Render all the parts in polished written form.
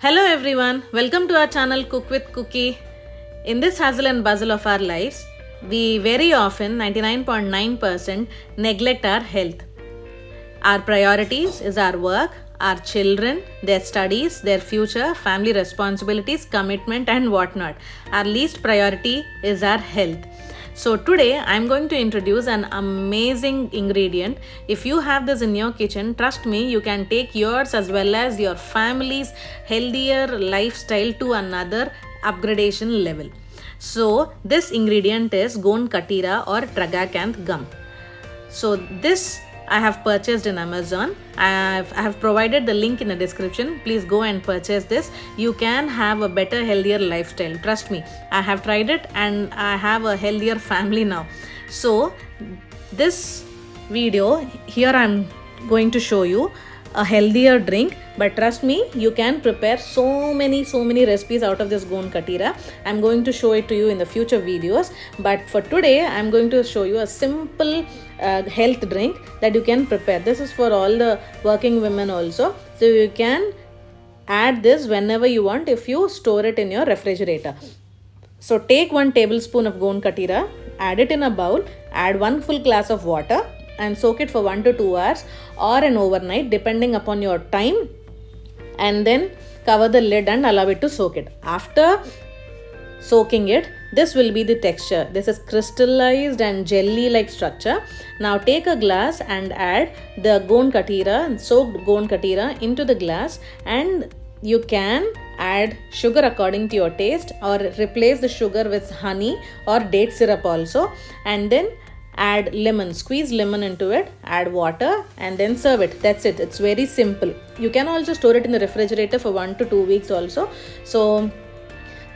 Hello everyone, welcome to our channel Cook with Cookie. In this hustle and bustle of our lives, we very often, 99.9%, neglect our health. Our priorities is our work, our children, their studies, their future, family responsibilities, commitment and whatnot. Our least priority is our health. So today I'm going to introduce an amazing ingredient. If you have this in your kitchen, trust me, you can take yours as well as your family's healthier lifestyle to another upgradation level. So this ingredient is Gond Katira or Tragacanth gum. So this I have purchased in Amazon. I have provided the link in the description. Please go and purchase this. You can have a better, healthier lifestyle. Trust me, I have tried it and I have a healthier family now. So this video here I'm going to show you a healthier drink, but trust me, you can prepare so many recipes out of this Gond Katira. I'm going to show it to you in the future videos, but for today I'm going to show you a simple health drink that you can prepare. This is for all the working women also, so you can add this whenever you want if you store it in your refrigerator. So take 1 tablespoon of Gond Katira, add it in a bowl, add 1 full glass of water and soak it for 1 to 2 hours or an overnight depending upon your time, and then cover the lid and allow it to soak it. After soaking it, this will be the texture. This is crystallized and jelly like structure. Now take a glass and add the Gond Katira, soaked Gond Katira into the glass, and you can add sugar according to your taste or replace the sugar with honey or date syrup also, and then add lemon, squeeze lemon into it, add water and then serve it. That's it. It's very simple. You can also store it in the refrigerator for 1 to 2 weeks also. So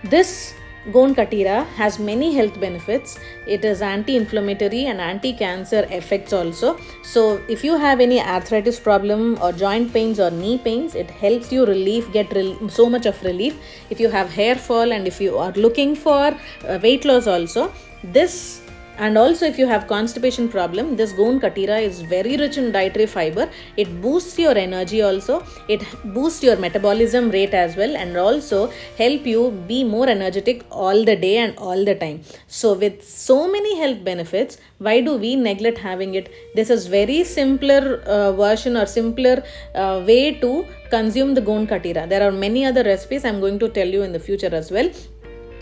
this Gond Katira has many health benefits. It is anti-inflammatory and anti-cancer effects also. So if you have any arthritis problem or joint pains or knee pains, it helps you get so much of relief. If you have hair fall and if you are looking for weight loss also, this, and also if you have constipation problem, this Gond Katira is very rich in dietary fiber. It boosts your energy also, it boosts your metabolism rate as well, and also help you be more energetic all the day and all the time. So with so many health benefits, why do we neglect having it? This is very simpler version or simpler way to consume the Gond Katira. There are many other recipes I'm going to tell you in the future as well.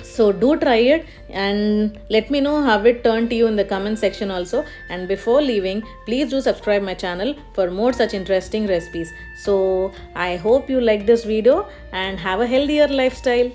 So do try it and let me know how it turned to you in the comment section also. And before leaving, please do subscribe my channel for more such interesting recipes. So I hope you like this video and have a healthier lifestyle.